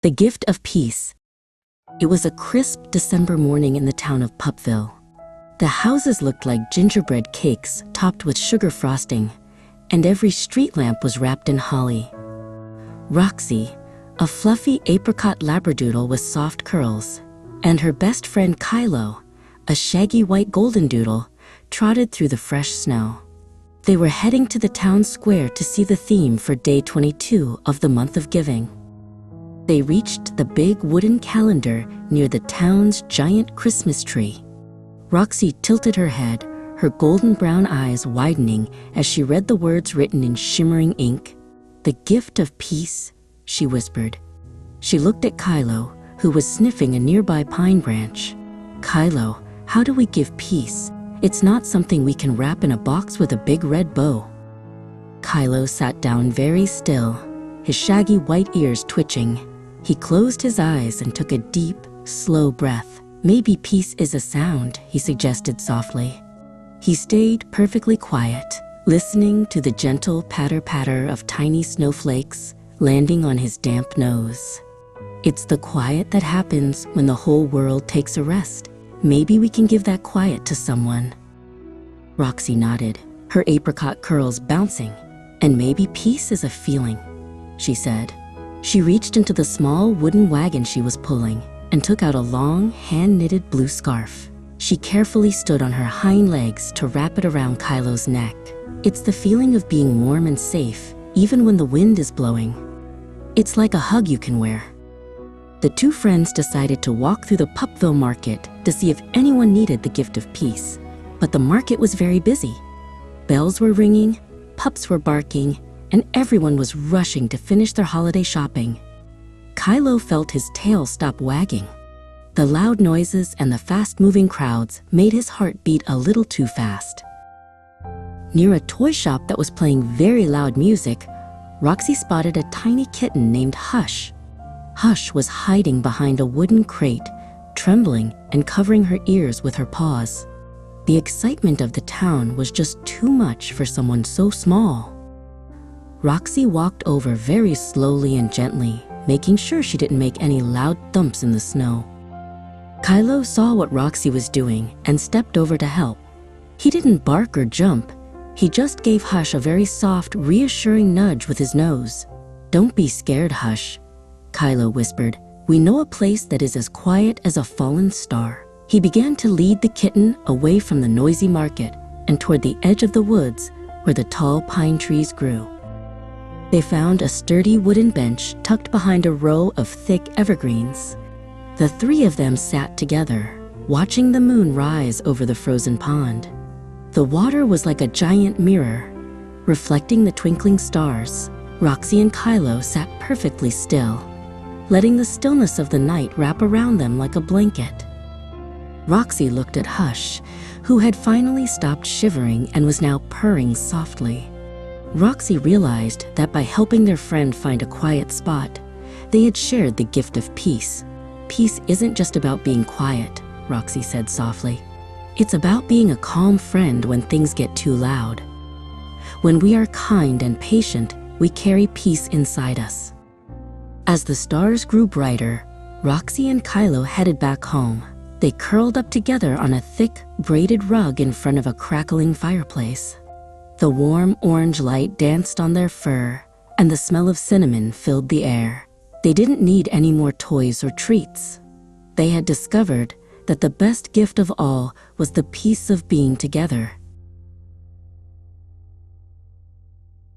The Gift of Peace. It was a crisp December morning in the town of Pupville. The houses looked like gingerbread cakes topped with sugar frosting, and every street lamp was wrapped in holly. Roxy, a fluffy apricot labradoodle with soft curls, and her best friend Kylo, a shaggy white golden doodle, trotted through the fresh snow. They were heading to the town square to see the theme for day 22 of the month of giving. They reached the big wooden calendar near the town's giant Christmas tree. Roxy tilted her head, her golden brown eyes widening as she read the words written in shimmering ink. "The gift of peace," she whispered. She looked at Kylo, who was sniffing a nearby pine branch. "Kylo, how do we give peace? It's not something we can wrap in a box with a big red bow." Kylo sat down very still, his shaggy white ears twitching. He closed his eyes and took a deep, slow breath. "Maybe peace is a sound," he suggested softly. He stayed perfectly quiet, listening to the gentle patter-patter of tiny snowflakes landing on his damp nose. "It's the quiet that happens when the whole world takes a rest. Maybe we can give that quiet to someone." Roxy nodded, her apricot curls bouncing. "And maybe peace is a feeling," she said. She reached into the small wooden wagon she was pulling and took out a long, hand-knitted blue scarf. She carefully stood on her hind legs to wrap it around Kylo's neck. "It's the feeling of being warm and safe, even when the wind is blowing. It's like a hug you can wear." The two friends decided to walk through the Pupville market to see if anyone needed the gift of peace. But the market was very busy. Bells were ringing, pups were barking, and everyone was rushing to finish their holiday shopping. Kylo felt his tail stop wagging. The loud noises and the fast-moving crowds made his heart beat a little too fast. Near a toy shop that was playing very loud music, Roxy spotted a tiny kitten named Hush. Hush was hiding behind a wooden crate, trembling and covering her ears with her paws. The excitement of the town was just too much for someone so small. Roxy walked over very slowly and gently, making sure she didn't make any loud thumps in the snow. Kylo saw what Roxy was doing and stepped over to help. He didn't bark or jump. He just gave Hush a very soft, reassuring nudge with his nose. "Don't be scared, Hush," Kylo whispered. "We know a place that is as quiet as a fallen star." He began to lead the kitten away from the noisy market and toward the edge of the woods where the tall pine trees grew. They found a sturdy wooden bench tucked behind a row of thick evergreens. The three of them sat together, watching the moon rise over the frozen pond. The water was like a giant mirror, reflecting the twinkling stars. Roxy and Kylo sat perfectly still, letting the stillness of the night wrap around them like a blanket. Roxy looked at Hush, who had finally stopped shivering and was now purring softly. Roxy realized that by helping their friend find a quiet spot, they had shared the gift of peace. "Peace isn't just about being quiet," Roxy said softly. "It's about being a calm friend when things get too loud. When we are kind and patient, we carry peace inside us." As the stars grew brighter, Roxy and Kylo headed back home. They curled up together on a thick, braided rug in front of a crackling fireplace. The warm orange light danced on their fur, and the smell of cinnamon filled the air. They didn't need any more toys or treats. They had discovered that the best gift of all was the peace of being together.